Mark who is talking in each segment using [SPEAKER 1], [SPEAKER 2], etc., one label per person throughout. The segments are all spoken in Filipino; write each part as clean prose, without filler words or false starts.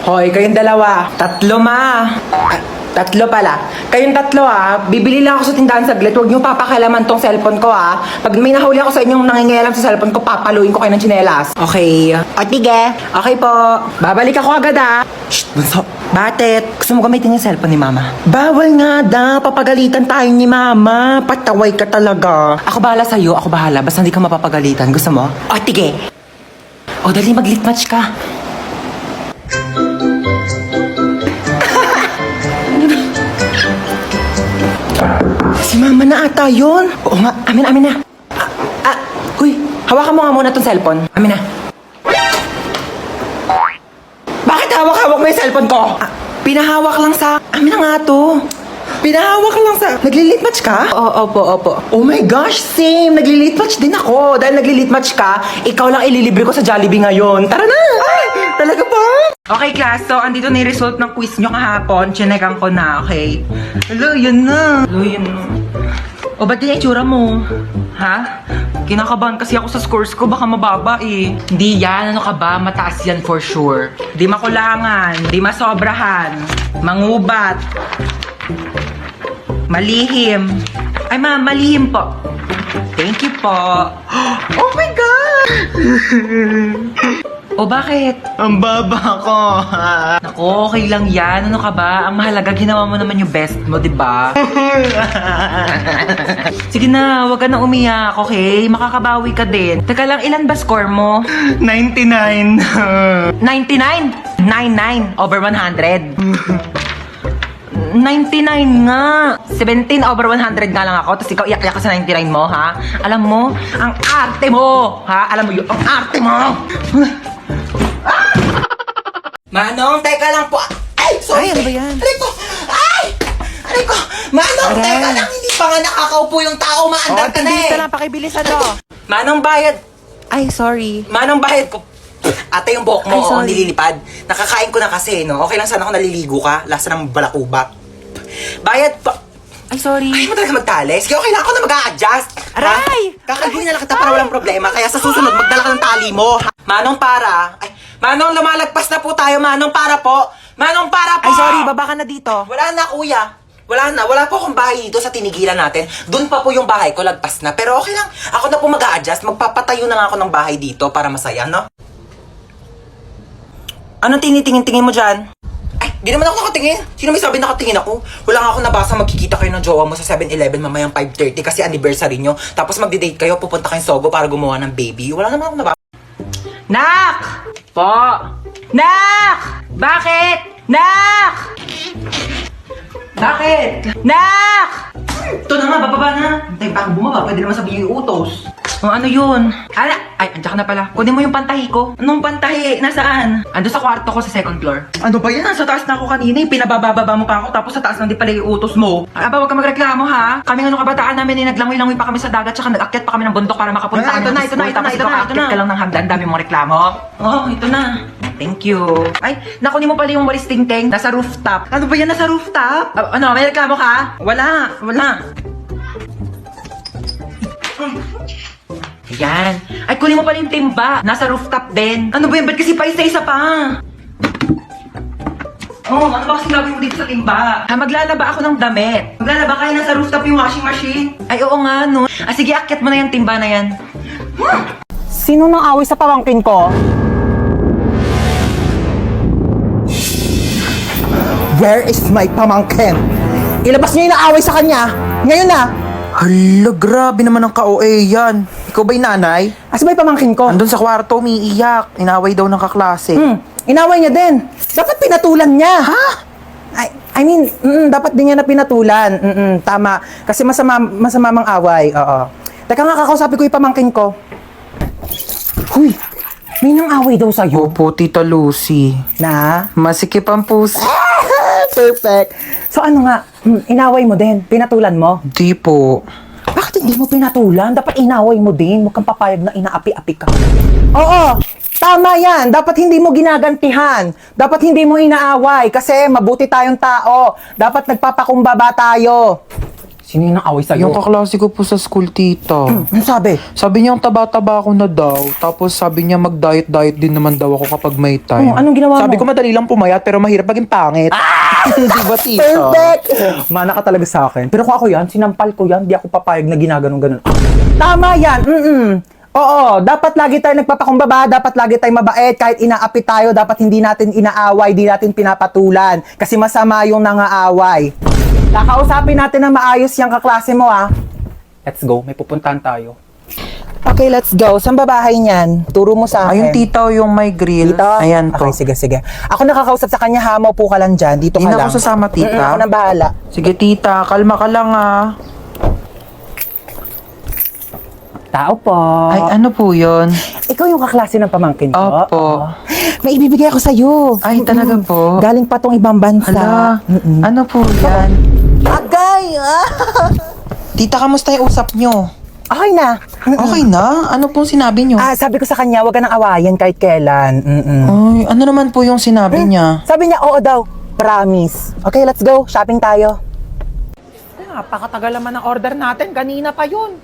[SPEAKER 1] Hoy, kayong dalawa. Tatlo, ma. Tatlo pala. Kayong tatlo, bibili lang ako sa tindahan saglit. Huwag niyo papakalaman tong cellphone ko, Pag may nahuli ako sa inyong nangingialam sa cellphone ko, papaluin ko kayo ng tsinelas. Okay. O, tige. Okay po. Babalik ako agad, Shh, bunso. Bakit? Gusto mo gamitin yung cellphone ni mama? Bawal nga, papagalitan tayo ni mama. Pataway ka talaga. Ako bahala sa'yo. Ako bahala. Basta hindi ka mapapagalitan. Gusto mo? O, tige. O, dali mag-lit match ka. Si mama na ata yun. Oo nga, amin na. Huy, hawakan mo nga muna tong cellphone. Amin na. Bakit hawak-hawak mo yung cellphone ko? Pinahawak lang sa... Amin na nga to. Pinahawak lang sa... Nagli-lit match ka? Oo, opo. Oh my gosh, same. Nagli-lit match din ako. Dahil nagli-lit match ka, ikaw lang ililibre ko sa Jollibee ngayon. Tara na! Ay, talaga ba? Okay, class. So, andito na yung result ng quiz nyo kahapon. Chinekan ko na, okay? Hello, yun na. O, ba't yung itsura mo? Ha? Kinakabahan kasi ako sa scores ko. Baka mababa eh. Hindi yan. Ano ka ba? Mataas yan for sure. Di makulangan. Di masobrahan. Mangubat. Malihim. Ay, ma'am, malihim po. Thank you po. Oh my God! O bakit? Ang baba ko. Naku, okay lang yan. Ano ka ba? Ang mahalaga, ginawa mo naman yung best mo, di ba? Sige na, huwag ka na umiyak, okay? Makakabawi ka din. Teka lang, ilan ba score mo? 99. 99? 99 over 100. 99 nga. 17 over 100 nga lang ako. Tapos ikaw iyak-iyak ka sa 99 mo, ha? Alam mo, ang arte mo, ha? Alam mo yun, ang arte mo! Manong, teka lang po. Ay, sorry.
[SPEAKER 2] Ay, ano ba yan?
[SPEAKER 1] Aray ko. Manong, teka lang. Hindi pa nga nakakaupo yung tao. Maandar ka na
[SPEAKER 2] bilis
[SPEAKER 1] eh.
[SPEAKER 2] na lang, pakibilisan mo.
[SPEAKER 1] Manong, bayad.
[SPEAKER 2] Ay, sorry.
[SPEAKER 1] Manong, bayad ko. Ate, yung buhok mo,
[SPEAKER 2] Ay, sorry.
[SPEAKER 1] nililipad. Nakakain ko na kasi, no? Okay lang sana ako naliligo ka. Lasa ng balakubak. Bayad pa.
[SPEAKER 2] Ay, sorry.
[SPEAKER 1] Ay, mo talaga magtali. Sige, okay lang ako na mag-a-adjust.
[SPEAKER 2] Aray!
[SPEAKER 1] Kakalbuhin na lang kita para walang problema. Kaya sa susunod, magdala ka ng tali mo. Ha? Manong, para. Ay, Manong, lumalagpas na po tayo. Manong, para po. Manong, para po.
[SPEAKER 2] Ay, sorry, baba ka na dito.
[SPEAKER 1] Wala na, kuya. Wala po akong bahay dito sa tinigilan natin. Doon pa po yung bahay ko, lagpas na. Pero okay lang. Ako na po mag-a-adjust. Magpapatayo na nga ako ng bahay dito para masaya, no? Anong tinitingin-tingin mo dyan? Ay, di naman ako nakatingin. Sino may sabi nakatingin ako? Wala nga ako nabasa magkikita kayo ng jowa mo sa 7-Eleven mamayang 5:30 kasi anniversary nyo. Tapos magde-date kayo, pupunta kayong Sogo para gumawa ng baby. Wala naman ako nabasa. Nak! Po! Nak! Bakit? Nak! Bakit? Nak! Ito na nga, bababa na. Hintay pa ako bumaba, pwede naman sabihin yung utos. Oh, ano yun? Ay, andyan ka na pala. Kunin mo yung pantahi ko. Anong pantahi? Nasaan? Ando sa kwarto ko sa second floor. Ano ba yan? Nasa taas na ako kanina. Pinabababa mo pa ako tapos sa taas nang di pala yung utos mo. Aba, huwag ka magreklamo ha. Kaming ano kabataan namin naglangoy-langoy pa kami sa dagat tsaka nag-akyat pa kami ng bundok para makapunta kami ng school. Tapos ikaw aakyat ka lang ng hagdan. Dami mong reklamo. Oh, ito na. Thank you. Ay, nakunin mo pala yung walis ting-ting. Nasa rooftop. Ano ba yan? Nasa rooftop? Ano, may reklamo ka? Wala. Yan. Ay, kunin mo pala yung timba. Nasa rooftop din. Ano ba yan? Ba't kasi pa isa-isa pa? Oh, ano ba kasi gagawin mo dito sa timba? Maglalaba ako ng damit. Maglalaba kaya nasa rooftop yung washing machine? Ay, oo nga, no. Sige, akyat mo na yung timba na yan.
[SPEAKER 2] Sino nang away sa pamangkin ko?
[SPEAKER 3] Where is my pamangkin? Ilabas niyo yung naaway sa kanya. Ngayon na.
[SPEAKER 1] Hala, grabe naman ang ka-OA yan. Ikaw ba'y nanay?
[SPEAKER 3] Asa ba yung pamangkin ko?
[SPEAKER 1] Andun sa kwarto, umiiyak. Inaway daw ng kaklase.
[SPEAKER 3] Inaway niya din. Dapat pinatulan niya.
[SPEAKER 1] Ha?
[SPEAKER 3] I mean, dapat din niya na pinatulan. Tama. Kasi masama mang away. Oo. Teka nga, kakausapin ko yung pamangkin ko. Huy, may nang away daw sa'yo.
[SPEAKER 1] Opo, Tita Lucy.
[SPEAKER 3] Na?
[SPEAKER 1] Masikip ang puso.
[SPEAKER 3] Perfect. So ano nga, inaway mo din? Pinatulan mo?
[SPEAKER 1] Di po.
[SPEAKER 3] Bakit hindi mo pinatulan? Dapat inaway mo din. Huwag kang papayag na inaapi-api ka. Oo, tama yan. Dapat hindi mo ginagantihan. Dapat hindi mo inaaway. Kasi mabuti tayong tao. Dapat nagpapakumbaba tayo. Sino yung away sa'yo?
[SPEAKER 1] Yung kaklase ko po sa school, tita.
[SPEAKER 3] Ano sabi?
[SPEAKER 1] Sabi niya, ang taba-taba ako na daw. Tapos sabi niya, mag-diet-diet din naman daw ako kapag may time.
[SPEAKER 3] Oh, anong ginawa
[SPEAKER 1] Sabi
[SPEAKER 3] mo?
[SPEAKER 1] ko, madali lang pumayat, pero mahirap maging pangit. Di ba, tita?
[SPEAKER 3] Perfect! Mana ka talaga sa akin. Pero kung ako yan, sinampal ko yan, di ako papayag na ginaganon-ganon. Tama yan! Oo, dapat lagi tayo nagpapakumbaba, dapat lagi tayo mabait, kahit inaapi tayo, dapat hindi natin inaaway, di natin pinapatulan. Kasi masama yung nangaaway. Kakausapin natin na maayos yung kaklase mo, ah. Let's go, may pupuntahan tayo. Okay, let's go. Saan ba bahay niyan? Turo mo sa akin.
[SPEAKER 1] Ayun, tita, yung may grill.
[SPEAKER 3] Dito?
[SPEAKER 1] Ayan po.
[SPEAKER 3] Okay, sige. Ako nakakausap sa kanya, hamaw po ka lang dyan. Dito ka
[SPEAKER 1] Hindi na
[SPEAKER 3] lang.
[SPEAKER 1] ako sasama, tita.
[SPEAKER 3] Ako na bahala.
[SPEAKER 1] Sige, tita, kalma ka lang, ah.
[SPEAKER 3] Tao po.
[SPEAKER 1] Ay, ano po yun?
[SPEAKER 3] Ikaw yung kaklase ng pamangkin ko?
[SPEAKER 1] Opo.
[SPEAKER 3] May ibibigay ako sa'yo.
[SPEAKER 1] Ay, talaga po?
[SPEAKER 3] Galing pa tong ibang bansa.
[SPEAKER 1] Hala, ano po yan?
[SPEAKER 3] Agay!
[SPEAKER 1] Tita, kamusta yung usap nyo?
[SPEAKER 3] Okay na.
[SPEAKER 1] Okay na? Ano pong sinabi nyo?
[SPEAKER 3] Sabi ko sa kanya, huwag ka nang awayan kahit kailan.
[SPEAKER 1] Ay, ano naman po yung sinabi niya?
[SPEAKER 3] Sabi niya, oo daw. Promise. Okay, let's go. Shopping tayo. Napakatagal naman ang order natin. Kanina pa yun.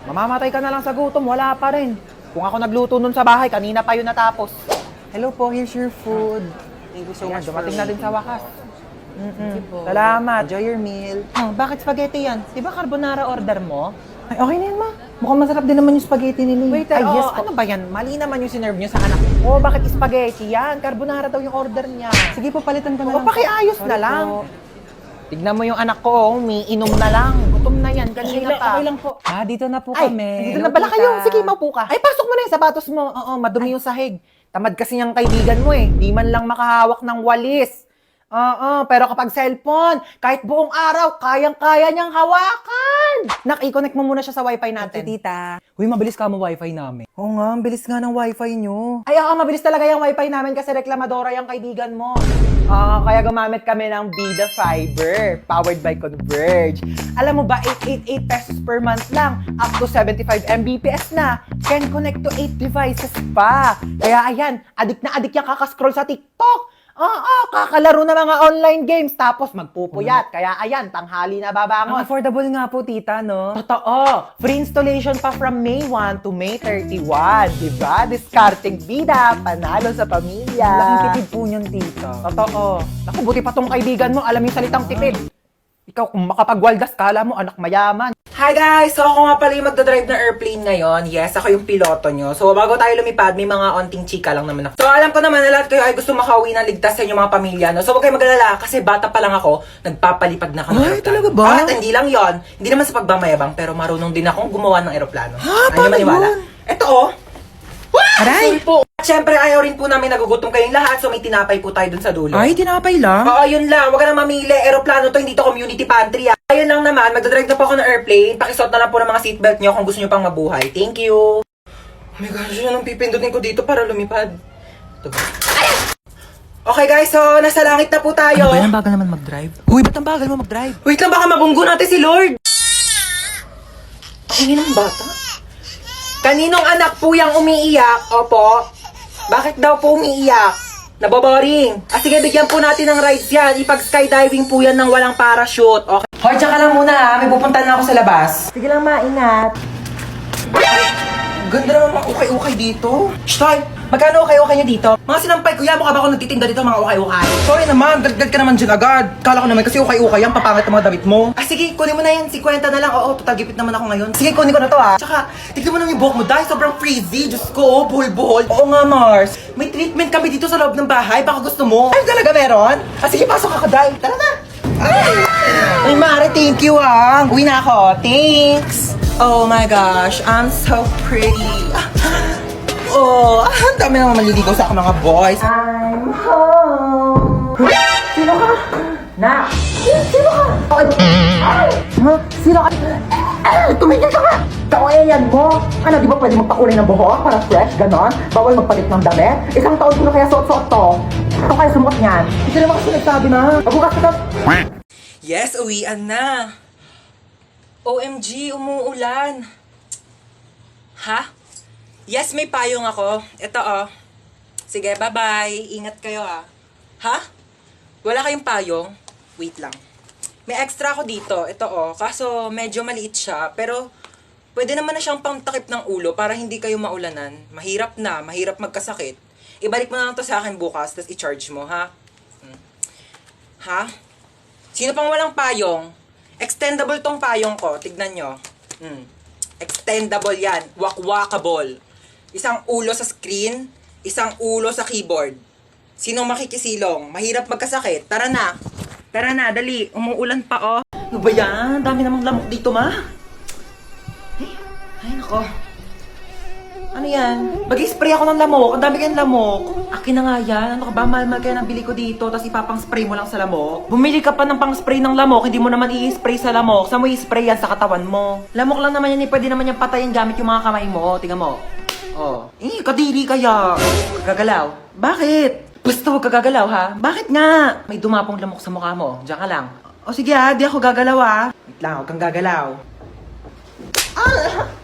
[SPEAKER 3] Mamamatay ka na lang sa gutom. Wala pa rin. Kung ako nagluto nun sa bahay, kanina pa yun natapos.
[SPEAKER 1] Hello po, here's your food. Thank you so
[SPEAKER 3] Ayan,
[SPEAKER 1] much
[SPEAKER 3] dumating
[SPEAKER 1] for
[SPEAKER 3] na din sa wakas. Salamat.
[SPEAKER 1] Enjoy your meal.
[SPEAKER 3] Bakit spaghetti yan? Di ba carbonara order mo? Ay, okay na yan, ma. Mukhang masarap din naman yung spaghetti nila. Waiter,
[SPEAKER 2] Ay, yes po.
[SPEAKER 3] ano ba yan? Mali naman yung sinerve nyo sa anak ko. Bakit spaghetti yan? Carbonara daw yung order niya.
[SPEAKER 2] Sige po, palitan ko na
[SPEAKER 3] O,
[SPEAKER 2] lang.
[SPEAKER 3] pakiayos na lang. Tignan mo yung anak ko, umiinom na lang. Gutom na yan, kanina pa.
[SPEAKER 2] Okay lang po. Dito na po
[SPEAKER 3] Ay,
[SPEAKER 2] kami.
[SPEAKER 3] dito na pala kayo. Sige, maupo ka. Ay, pasok mo na yung sapatos mo. Oo, madumi yung sahig. Tamad kasi niyang kaibigan mo eh. Di man lang makahawak ng walis. Oo, pero kapag cellphone, kahit buong araw, kayang-kaya niyang hawakan. Nak, i-connect mo muna siya sa wifi natin.
[SPEAKER 2] Tita.
[SPEAKER 3] Uy, mabilis ka mo wifi namin. Oo nga, ang bilis nga ng wifi nyo. Ay, mabilis talaga yung wifi namin kasi reklamadora yung kaibigan mo. Kaya gumamit kami ng Vida Fiber, powered by Converge. Alam mo ba, 888 pesos per month lang, up to 75 Mbps na. Can connect to 8 devices pa. Kaya ayan, adik na adik yung kakascroll sa TikTok. Kakalaro na mga online games, tapos magpupuyat. Kaya ayan, tanghali na
[SPEAKER 2] Ang
[SPEAKER 3] babangon.
[SPEAKER 2] affordable nga po, tita, no?
[SPEAKER 3] Totoo. Free installation pa from May 1 to May 31. Diba? Discarding bida, panalo sa pamilya.
[SPEAKER 2] Laking tipid po niyon, tita.
[SPEAKER 3] Totoo. Naku, buti pa tong kaibigan mo, alam yung salitang tipid. Ikaw, kung makapagwaldas, kala mo anak mayaman. Hi guys! So ako nga pala yung magdadrive ng airplane ngayon. Yes, ako yung piloto nyo. So bago tayo lumipad, may mga onting chika lang naman ako. So alam ko naman na lahat kayo ay gusto makauwi ng ligtas sa inyong mga pamilya. No? So huwag kayo magalala kasi bata pa lang ako, nagpapalipad na ako ng
[SPEAKER 1] Ay,
[SPEAKER 3] aeroplano.
[SPEAKER 1] talaga ba?
[SPEAKER 3] At hindi lang yon, hindi naman sa pagmamayabang, pero marunong din akong gumawa ng aeroplano.
[SPEAKER 1] Ha?
[SPEAKER 3] Ano
[SPEAKER 1] Paano
[SPEAKER 3] maniwala?
[SPEAKER 1] yun?
[SPEAKER 3] Ito oh.
[SPEAKER 1] Aray!
[SPEAKER 3] Sorry po. At syempre, ayaw rin po namin nagugutom kayong lahat, so may tinapay po tayo dun sa dulo.
[SPEAKER 1] Ay, tinapay lang?
[SPEAKER 3] Oo, yun lang. Huwag ka na mamili. Aeroplano to, hindi to community pantry. Ayun lang naman, magdadrive na po ako ng airplane. Pakisuot na lang po ng mga seatbelt nyo kung gusto nyo pang mabuhay. Thank you. Oh my gosh, yun ang pipindutin ko dito para lumipad. Ito ba? Okay guys, so nasa langit na po tayo.
[SPEAKER 1] Ano ba yan? Ang bagal naman mag-drive? Uy, ba't ang bagal mo mag-drive?
[SPEAKER 3] Wait lang, baka mabunggo natin si Lord. Ang ingin ng bata. Kaninong anak po yung umiiyak? Opo. Bakit daw po umiiyak? Naboboring. Sige, bigyan po natin ng rides yan. Ipag-skydiving po yan ng walang parachute. Okay. Hoy, tsaka lang muna ha. May pupuntahan na ako sa labas. Sige lang, maingat. Ganda naman mga ukay-ukay dito. Shtoy, magkano ukay-ukay nyo dito? Mga sinampay kuya, mukha ba ako nagtitinda dito mga ukay-ukay? Sorry naman, dagdag ka naman dyan agad. Kala ko naman kasi ukay-ukay yan, papangit ang mga damit mo. Sige, kunin mo na yan, 50 na lang. Oo, tatagipit naman ako ngayon. Sige, kunin ko na to ha. Tsaka, tignan mo naman yung buhok mo dahil sobrang frizzy. Diyos ko, buhol-buhol. Oo nga, Mars. May treatment kami dito sa loob ng bahay, baka gusto mo. Ay, talaga meron? Sige, pasok ako dahil. Tara na. Ay, Mare, thank you ah. Uwi na ako. Thanks. Oh my gosh, I'm so pretty. Oh, ang dami naman maliligaw sa akin mga boys. I'm home. Sino ka? Na. Sino ka? Ay! Sino ka? Tumigil ka nga! Kawayan mo! Ano, di ba pwede magpakulay ng buhok para fresh, ganon? Bawal magpalit ng damit? Isang taon ko na kaya suot-suot to. Ito kaya sumot niyan. Hindi naman kasi nagsabi na. Magbukas ka. Yes, uwian na. OMG, umuulan. Ha? Yes, may payong ako. Ito oh. Sige, bye-bye. Ingat kayo ah. Ha? Wala kayong payong? Wait lang.
[SPEAKER 1] May extra ako dito. Ito oh. Kaso medyo maliit siya. Pero pwede naman na siyang pangtakip ng ulo para hindi kayo maulanan. Mahirap na. Mahirap magkasakit. Ibalik mo na lang to sa akin bukas. Tapos i-charge mo, ha? Ha? Sino pang walang payong? Extendable tong payong ko. Tignan nyo. Extendable yan. Wakwakable. Isang ulo sa screen. Isang ulo sa keyboard. Sino makikisilong? Mahirap magkasakit. Tara na. Tara na, dali. Umuulan pa, oh. Ano ba yan? Dami namang lamok dito, ma. Ay, nako. Ano yan? Mag-spray ako ng lamok. Ang dami kayong lamok. Akin na nga yan. Ano ka ba? Mahal-mahal kaya nabili ko dito. Tapos ipapang-spray mo lang sa lamok. Bumili ka pa ng pang-spray ng lamok. Hindi mo naman i-spray sa lamok. Saan mo i-spray yan? Sa katawan mo. Lamok lang naman yan. Pwede naman yung patayin gamit yung mga kamay mo. Tingnan mo. Oh. Kadiri kaya. Gagalaw. Bakit? Basta huwag ka gagalaw, ha? Bakit nga? May dumapong lamok sa mukha mo. Diyan ka lang. O sige ha, di ako gagalaw ha. Wait lang, huwag kang gagalaw.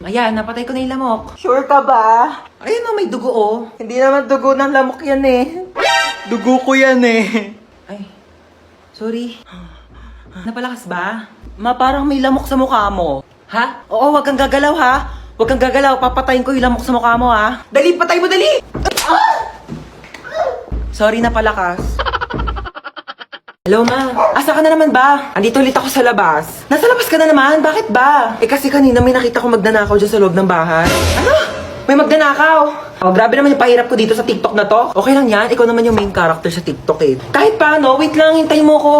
[SPEAKER 1] Ayan, napatay ko na yung lamok. Sure ka ba? Ayun o, may dugo oh. Hindi naman dugo ng lamok yan eh. Dugo ko yan eh. Ay, sorry. Napalakas ba? Ma, parang may lamok sa mukha mo. Ha? Oo, huwag kang gagalaw ha. Huwag kang gagalaw, papatayin ko yung lamok sa mukha mo ha. Dali, patay mo, dali! Sorry na palakas. Hello, ma. Asa ka na naman ba? Andito ulit ako sa labas. Nasa labas ka na naman? Bakit ba? Eh kasi kanina may nakita ko magnanakaw dyan sa loob ng bahay. Ano? May magnanakaw? Oh, grabe naman yung pahirap ko dito sa TikTok na to. Okay lang yan. Ikaw naman yung main character sa TikTok eh. Kahit paano, wait lang. Hintayin mo ko.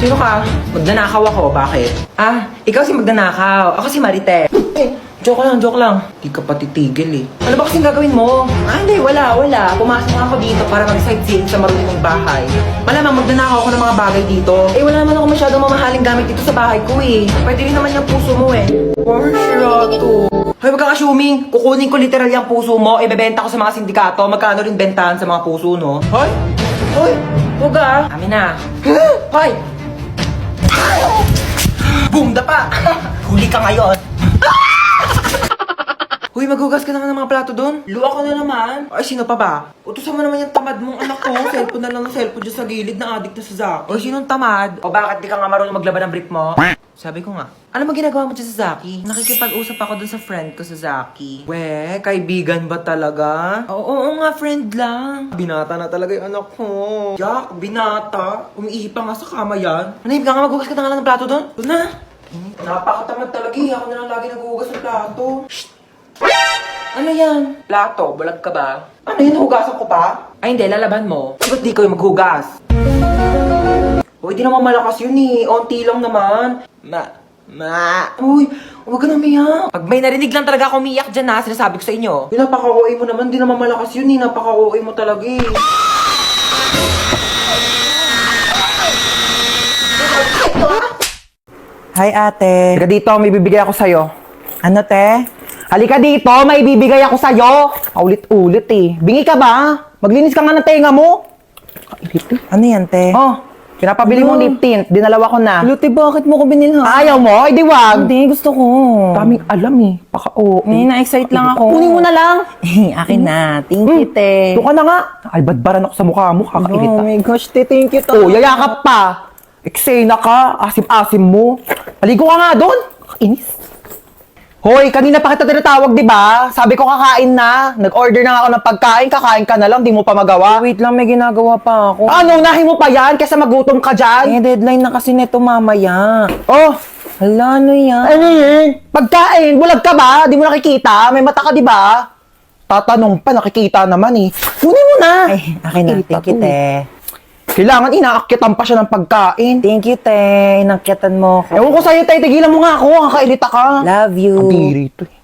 [SPEAKER 1] Sino ka? Magnanakaw ako. Bakit? Ah, ikaw si magnanakaw. Ako si Marite. Joke lang. Di ka pa titigil eh. Ano ba kasing gagawin mo? Ah, hindi, wala. Pumasok nga ako dito para mag-sightseeing sa marunong mong bahay. Malamang magnanakaw ako ng mga bagay dito. Eh, wala naman ako masyadong mamahaling gamit dito sa bahay ko eh. Pwede rin naman yung puso mo eh. For sure to. Hoy, wag kang assuming. Kukunin ko literal yung puso mo, ibebenta ko sa mga sindikato. Magkano rin bentahan sa mga puso, no? Hoy! Huwag ah. Amin na. Hoy! Boom, dapa! Huli ka ngayon. Uy, maghugas ka na nga ng mga plato doon. Luwa ko na naman. Ay, sino pa ba? Utusan mo naman yung tamad mong anak ko. Cellphone na lang ng cellphone dyan sa gilid na addict na sa Zaki. O, sinong tamad? O bakit di ka nga marunong maglaban ng brief mo? Sabi ko nga, ano mo ginagawa mo dyan sa Zaki? Nakikipag-usap ako dun sa friend ko sa Zaki. We, kaibigan ba talaga? Oo nga, friend lang. Binata na talaga yung anak ko. Jack, binata. Umiihi pa nga sa kama yan. Manahib ka nga, maghugas ka na nga lang ng plato doon. Doon na. Napakatamad talaga eh. Ako na lang lagi naghuhugas ng plato. Shh! Ano yan? Plato, balag ka ba? Ano yun, hugasan ko pa? Ay hindi, lalaban mo. Ba't di kayo maghugas? Uy, di naman malakas yun eh. Onti lang naman. Uy, huwag ka na umiyak. Pag may narinig lang talaga ako umiyak dyan ha, sinasabi ko sa inyo. Napaka-OA mo naman, di naman malakas yun eh. Napaka-OA mo talaga eh.
[SPEAKER 3] Hi, ate.
[SPEAKER 2] Halika dito, may bibigay ako sa'yo.
[SPEAKER 3] Ano, te?
[SPEAKER 2] Halika dito, may bibigay ako sa'yo. Ulit-ulit eh. Bingi ka ba? Maglinis ka nga ng tenga mo. Kailit eh.
[SPEAKER 3] Ano yan, te?
[SPEAKER 2] Oh, pinapabili mo lip tint. Dinalawa ko na.
[SPEAKER 3] Luti, bakit mo ko binilhan?
[SPEAKER 2] Ayaw mo? Ay, di wag.
[SPEAKER 3] Hindi, gusto ko.
[SPEAKER 2] Daming alam eh. Paka-oo.
[SPEAKER 3] Na-excite lang ako.
[SPEAKER 2] Kunin mo na lang.
[SPEAKER 3] Akin na. Thank you, te.
[SPEAKER 2] Doon ka na nga. Albadbaran ako sa mukha mo. Kakailit
[SPEAKER 3] Oh
[SPEAKER 2] ah.
[SPEAKER 3] my gosh, te. Thank you, te.
[SPEAKER 2] Oh, yayakap pa. Eksena ka. Asim-asim mo. Maligo ka nga doon. Kakainis. Hoy, kanina pa kita tinatawag, di ba? Sabi ko kakain na. Nag-order na nga ako ng pagkain. Kakain ka na lang. Di mo pa magawa.
[SPEAKER 3] Wait lang, may ginagawa pa ako.
[SPEAKER 2] Ano, unahin mo pa yan? Kesa magutom ka dyan?
[SPEAKER 3] Eh, deadline na kasi neto mamaya.
[SPEAKER 2] Oh,
[SPEAKER 3] Hala, ano yan?
[SPEAKER 2] ano yun? Pagkain, bulag ka ba? Di mo nakikita? May mata ka, di ba? Tatanong pa, nakikita naman eh. Kunin mo na.
[SPEAKER 3] Ay, akin na.
[SPEAKER 2] Nakikita
[SPEAKER 3] Thank you,
[SPEAKER 2] to.
[SPEAKER 3] te.
[SPEAKER 2] Kailangan inaakyatan pa siya ng pagkain.
[SPEAKER 3] Thank you, te. Inakyatan mo ako.
[SPEAKER 2] Ewan ko sa'yo, tayo, tigilan mo nga ako. Kakailita ka.
[SPEAKER 3] Love you.
[SPEAKER 2] Ang diri ito eh.